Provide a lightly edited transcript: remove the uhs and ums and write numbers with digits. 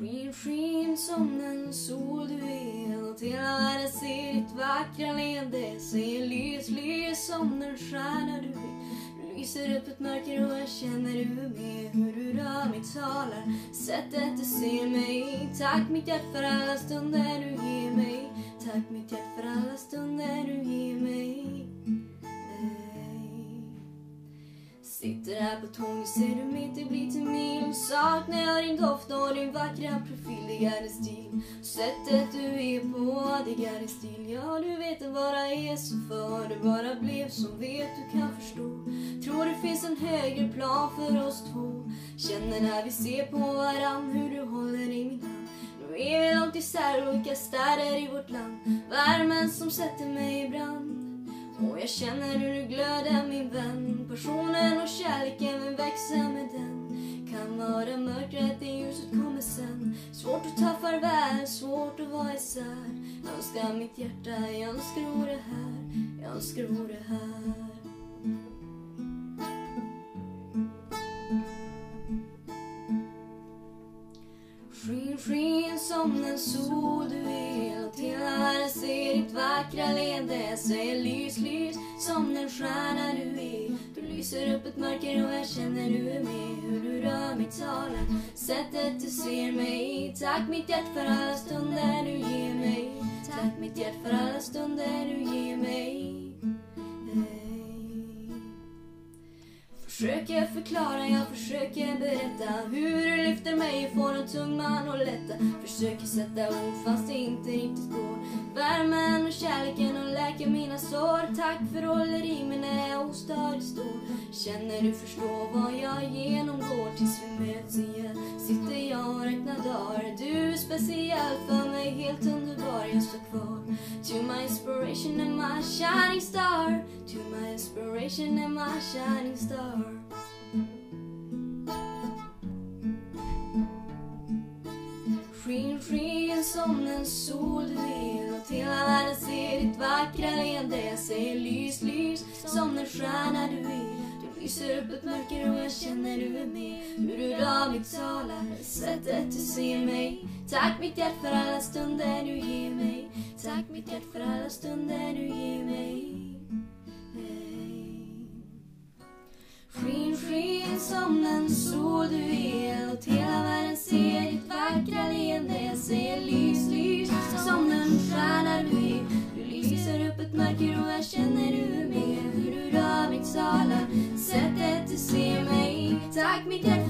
Sken som en sol du är, och hela världen ser ditt vackra leende. Säger lys som en stjärna du är. Du lyser upp ett mörker och jag känner du med. Hur du rör mig talar, sättet du ser mig. Tack mitt hjärta för alla stunder du ger mig. Tack mitt hjärta för alla stunder du ger mig. Sitter här på tåget, ser du mitt, det blir till mil. Saknar jag din doft och din vackra profil. Det är din stil, sättet du är på, det är din stil. Ja, du vet det bara är så för. Det bara blev som vet du kan förstå. Tror det finns en högre plan för oss två. Känner när vi ser på varann hur du håller i min hand. Nu är vi långt isär, olika städer i vårt land. Värmen som sätter mig i brand. Och jag känner hur du glöder min vän. Passionen och kärleken vill växa med den. Kan vara mörkret, det ljuset kommer sen. Svårt att ta farväl, svårt att vara isär. Jag önskar mitt hjärta, jag önskar vore här. Jag önskar vore här. Sken som en sol du är, och hela världen ser ditt vackra leende. Säger lys som en stjärna du är. Du lyser upp ett mörker och jag känner du är med. Hur du rör mig talar, sättet du ser mig. Tack mitt hjärta för alla stunder du ger mig. Tack mitt hjärta för alla stunder du ger mig. Försöker förklara, jag försöker berätta hur du lyfter mig från en tung man och lätta. Försöker sätta ord fast det inte riktigt går. Värmen och kärleken och läker mina sår. Tack för håller i mig när jag ostadigt står. Känner du förstår vad jag genomgår. Tills vi möts igen sitter jag och räknar dagar. Du är speciell för mig, helt underbar. Jag står kvar. To my inspiration and my shining star. To my inspiration and my shining star. Sken som en sol du är, och hela världen ser ditt vackra leende. Jag säger lys som en stjärna du är. Du lyser upp ett mörker och jag känner du är med. Hur du rör mig talar, sättet du ser mig. Tack mitt hjärta för alla stunder du ger mig. Tack mitt hjärta för alla stunder du ger mig. Sken som en sol du är, och hela världen ser ditt vackra leende. Jag säger lys som en stjärna du är. Du lyser upp ett mörker och jag känner du är med. Hur du rör mig talar, sättet du ser mig. Tack mitt hjärta